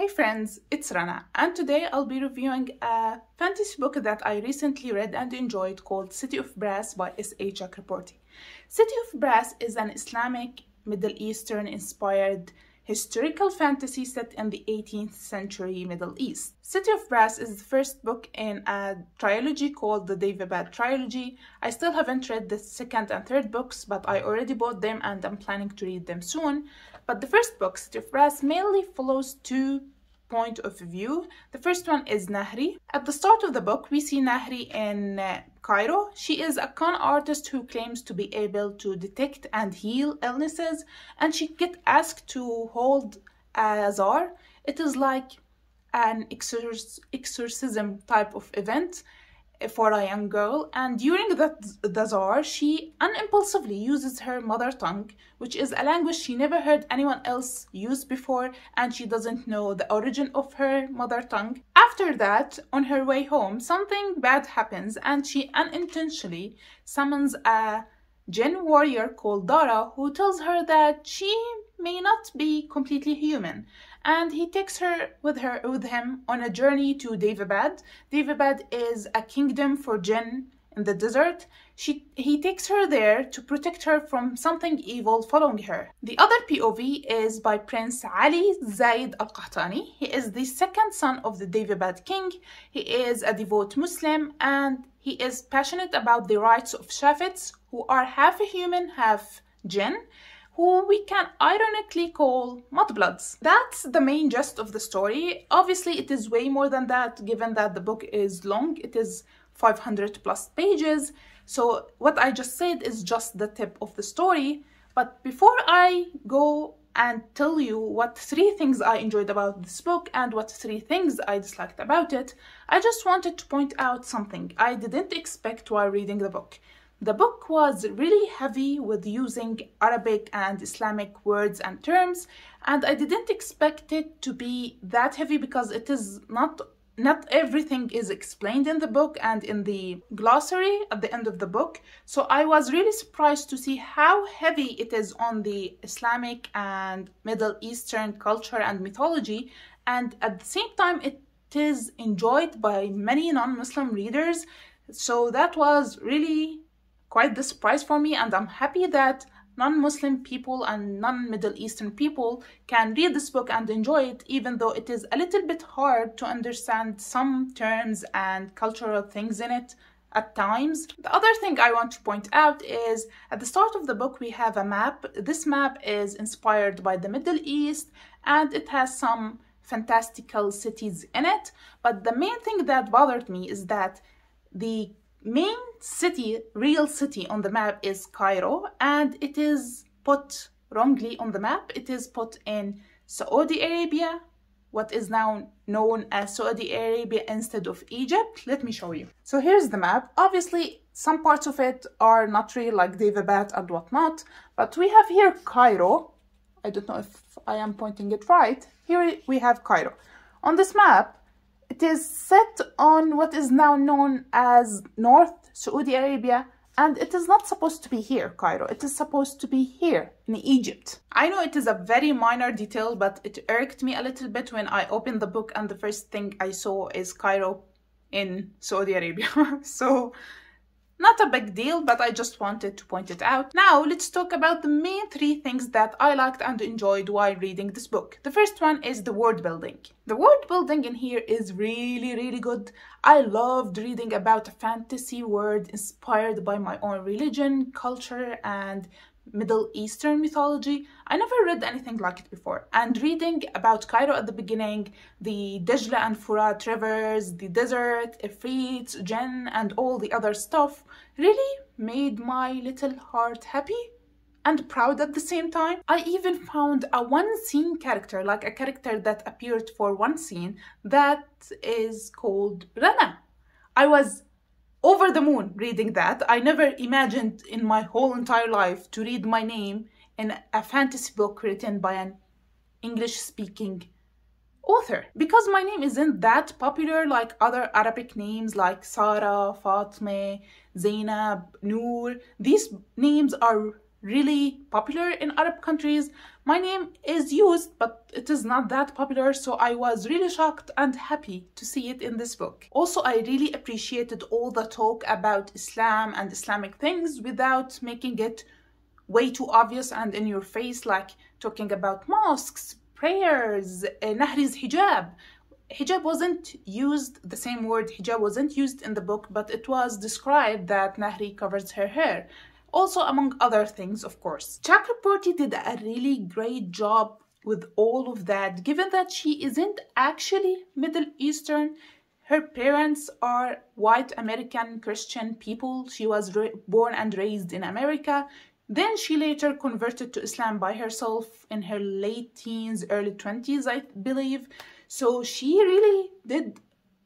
friends, it's Rana, and today I'll be reviewing a fantasy book that I recently read and enjoyed called City of Brass by S.A. Chakraborty. City of Brass is an Islamic, Middle Eastern inspired historical fantasy set in the 18th century Middle East. City of Brass is the first book in a trilogy called the Daevabad trilogy. I still haven't read the second and third books, but I already bought them and I'm planning to read them soon. But the first book, City of Brass, mainly follows two points of view. The first one is Nahri. At the start of the book, we see Nahri in Cairo. She is a con artist who claims to be able to detect and heal illnesses, and she gets asked to hold a czar. It is like an exorcism type of event for a young girl, and during the czar, she unimpulsively uses her mother tongue, which is a language she never heard anyone else use before, and she doesn't know the origin of her mother tongue. After that, on her way home, something bad happens, and she unintentionally summons a Jinn warrior called Dara, who tells her that she may not be completely human, and he takes her with him on a journey to Daevabad. Daevabad is a kingdom for Jinn in the desert. He takes her there to protect her from something evil following her. The other POV is by Prince Ali Zaid al-Qahtani. He is the second son of the Daevabad king. He is a devout Muslim, and he is passionate about the rights of Shafits, who are half human, half Jinn, who we can ironically call mudbloods. That's the main gist of the story. Obviously, it is way more than that, given that the book is long. It is 500 plus pages. So what I just said is just the tip of the story. But before I go and tell you what 3 things I enjoyed about this book and what 3 things I disliked about it, I just wanted to point out something I didn't expect while reading the book. The book was really heavy with using Arabic and Islamic words and terms, and I didn't expect it to be that heavy because it is not everything is explained in the book and in the glossary at the end of the book. So I was really surprised to see how heavy it is on the Islamic and Middle Eastern culture and mythology, and at the same time it is enjoyed by many non-Muslim readers. So that was really quite the surprise for me, and I'm happy that non-Muslim people and non-Middle Eastern people can read this book and enjoy it, even though it is a little bit hard to understand some terms and cultural things in it at times. The other thing I want to point out is at the start of the book we have a map. This map is inspired by the Middle East and it has some fantastical cities in it, but the main thing that bothered me is that the main city, real city on the map is Cairo, and it is put wrongly on the map. It is put in Saudi Arabia, what is now known as Saudi Arabia instead of Egypt. Let me show you. So here's the map. Obviously, some parts of it are not real, like Daevabad and whatnot, but we have here Cairo. I don't know if I am pointing it right. Here we have Cairo. On this map, it is set on what is now known as North Saudi Arabia, and it is not supposed to be here, Cairo. It is supposed to be here in Egypt. I know it is a very minor detail, but it irked me a little bit when I opened the book and the first thing I saw is Cairo in Saudi Arabia. So, not a big deal, but I just wanted to point it out. Now, let's talk about the main 3 things that I liked and enjoyed while reading this book. The first one is the world building. The world building in here is really, really good. I loved reading about a fantasy world inspired by my own religion, culture, and Middle Eastern mythology. I never read anything like it before, and reading about Cairo at the beginning, the Dajla and Furat rivers, the desert, Ifrits, Jinn, and all the other stuff really made my little heart happy and proud at the same time. I even found a one-scene character, like a character that appeared for one scene, that is called Rana. I was over the moon reading that. I never imagined in my whole entire life to read my name in a fantasy book written by an English-speaking author. Because my name isn't that popular like other Arabic names like Sarah, Fatme, Zainab, Noor. These names are really popular in Arab countries. My name is used, but it is not that popular, so I was really shocked and happy to see it in this book. Also, I really appreciated all the talk about Islam and Islamic things without making it way too obvious and in your face, like talking about mosques, prayers, Nahri's hijab. Hijab wasn't used, the same word hijab wasn't used in the book, but it was described that Nahri covers her hair. Also, among other things, of course. Chakraborty did a really great job with all of that, given that she isn't actually Middle Eastern. Her parents are white American Christian people. She was born and raised in America. Then she later converted to Islam by herself in her late teens, early 20s, I believe. So she really did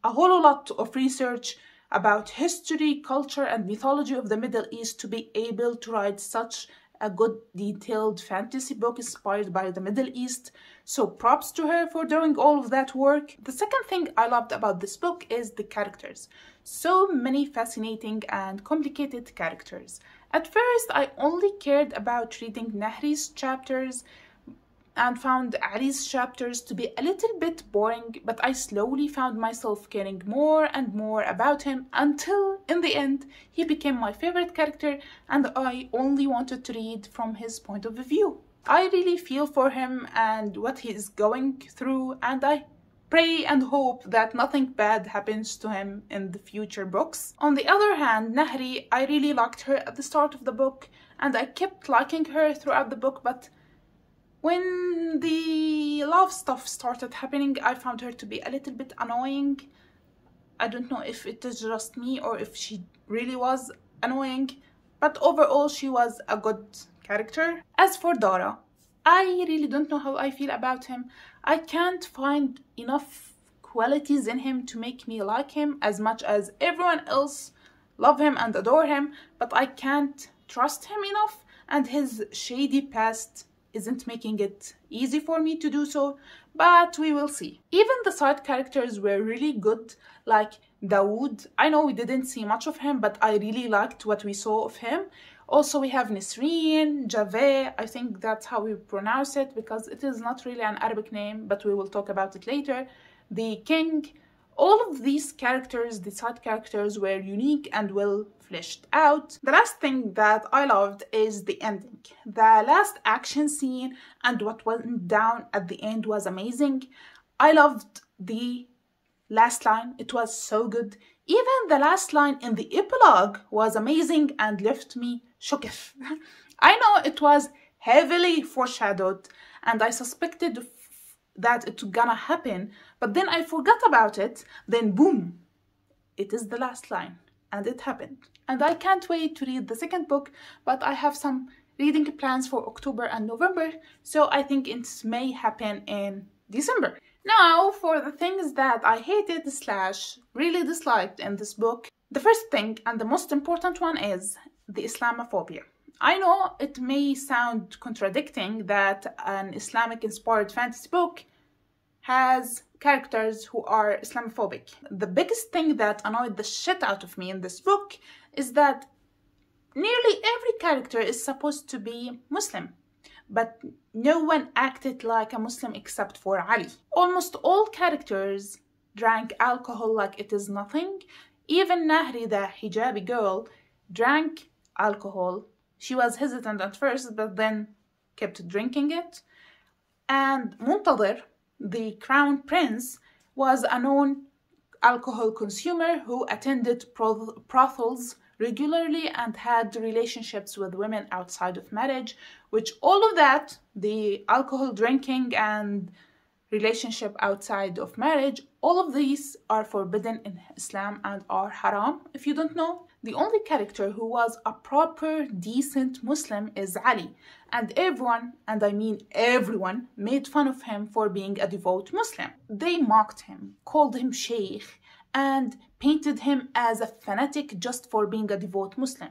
a whole lot of research about history, culture, and mythology of the Middle East to be able to write such a good, detailed fantasy book inspired by the Middle East. So props to her for doing all of that work. The second thing I loved about this book is the characters. So many fascinating and complicated characters. At first, I only cared about reading Nahri's chapters and found Ali's chapters to be a little bit boring, but I slowly found myself caring more and more about him until, in the end, he became my favorite character and I only wanted to read from his point of view. I really feel for him and what he is going through, and I pray and hope that nothing bad happens to him in the future books. On the other hand, Nahri, I really liked her at the start of the book and I kept liking her throughout the book, but when the love stuff started happening, I found her to be a little bit annoying. I don't know if it is just me or if she really was annoying, but overall she was a good character. As for Dara, I really don't know how I feel about him. I can't find enough qualities in him to make me like him as much as everyone else love him and adore him, but I can't trust him enough, and his shady past isn't making it easy for me to do so, but we will see. Even the side characters were really good, like Dawood. I know we didn't see much of him, but I really liked what we saw of him. Also, we have Nisreen, Javeh, I think that's how we pronounce it because it is not really an Arabic name, but we will talk about it later. The king. All of these characters, the side characters, were unique and well fleshed out. The last thing that I loved is the ending. The last action scene and what went down at the end was amazing. I loved the last line. It was so good. Even the last line in the epilogue was amazing and left me shook. I know it was heavily foreshadowed and I suspected that it's gonna happen, but then I forgot about it. Then boom, it is the last line and it happened. And I can't wait to read the second book, but I have some reading plans for October and November, so I think it may happen in December. Now for the things that I hated / really disliked in this book. The first thing and the most important one is the Islamophobia. I know it may sound contradicting that an Islamic-inspired fantasy book has characters who are Islamophobic. The biggest thing that annoyed the shit out of me in this book is that nearly every character is supposed to be Muslim, but no one acted like a Muslim except for Ali. Almost all characters drank alcohol like it is nothing. Even Nahri, the hijabi girl, drank alcohol. She was hesitant at first, but then kept drinking it. And Muntadir, the crown prince, was a known alcohol consumer who attended brothels regularly and had relationships with women outside of marriage, which all of that, the alcohol drinking and relationship outside of marriage, all of these are forbidden in Islam and are haram, if you don't know. The only character who was a proper, decent Muslim is Ali, and everyone, and I mean everyone, made fun of him for being a devout Muslim. They mocked him, called him Sheikh, and painted him as a fanatic just for being a devout Muslim.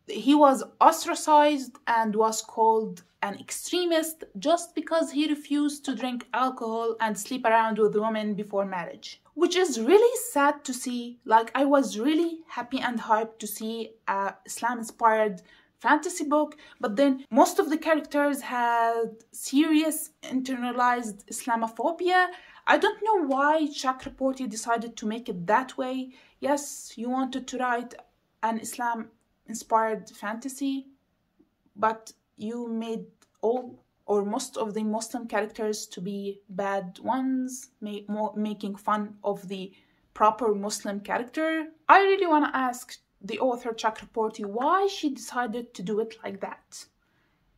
He was ostracized and was called an extremist just because he refused to drink alcohol and sleep around with women before marriage. Which is really sad to see. Like, I was really happy and hyped to see a Islam-inspired fantasy book, but then most of the characters had serious internalized Islamophobia. I don't know why Chakraborty decided to make it that way. Yes, you wanted to write an Islam-inspired fantasy, but you made all or most of the Muslim characters to be bad ones, making fun of the proper Muslim character. I really want to ask the author Chakraborty why she decided to do it like that.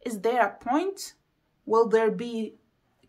Is there a point? Will there be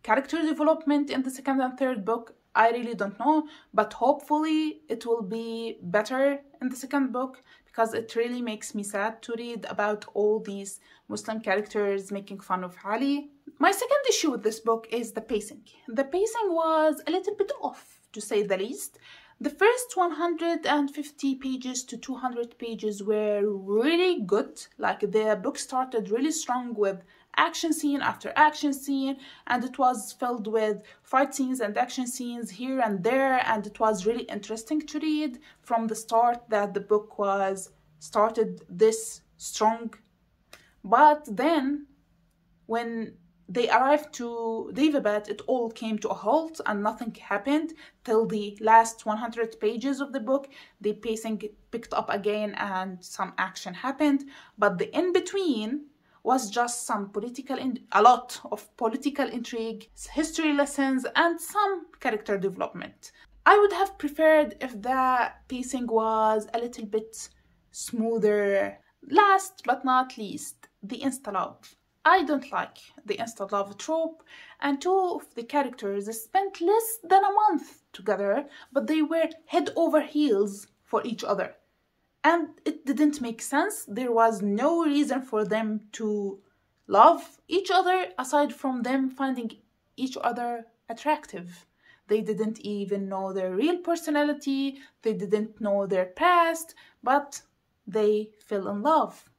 character development in the second and third book? I really don't know, but hopefully it will be better in the second book, because it really makes me sad to read about all these Muslim characters making fun of Ali. My second issue with this book is the pacing. The pacing was a little bit off, to say the least. The first 150 pages to 200 pages were really good. Like, the book started really strong with action scene after action scene, and it was filled with fight scenes and action scenes here and there, and it was really interesting to read from the start that the book was started this strong. But then when they arrived to Daevabad, it all came to a halt and nothing happened till the last 100 pages of the book. The pacing picked up again and some action happened, but the in-between was just a lot of political intrigue, history lessons, and some character development. I would have preferred if the pacing was a little bit smoother. Last but not least, the insta-love. I don't like the insta-love trope, and two of the characters spent less than a month together, but they were head over heels for each other. And it didn't make sense. There was no reason for them to love each other aside from them finding each other attractive. They didn't even know their real personality, they didn't know their past, but they fell in love.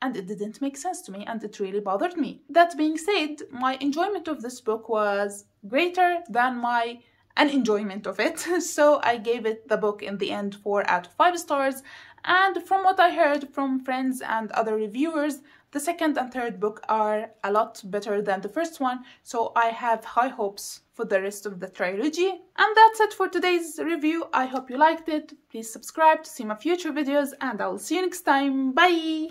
And it didn't make sense to me, and it really bothered me. That being said, my enjoyment of this book was greater than my unenjoyment of it. So I gave it the book in the end 4 out of 5 stars. And from what I heard from friends and other reviewers, the second and third book are a lot better than the first one. So I have high hopes for the rest of the trilogy. And that's it for today's review. I hope you liked it. Please subscribe to see my future videos, and I will see you next time. Bye!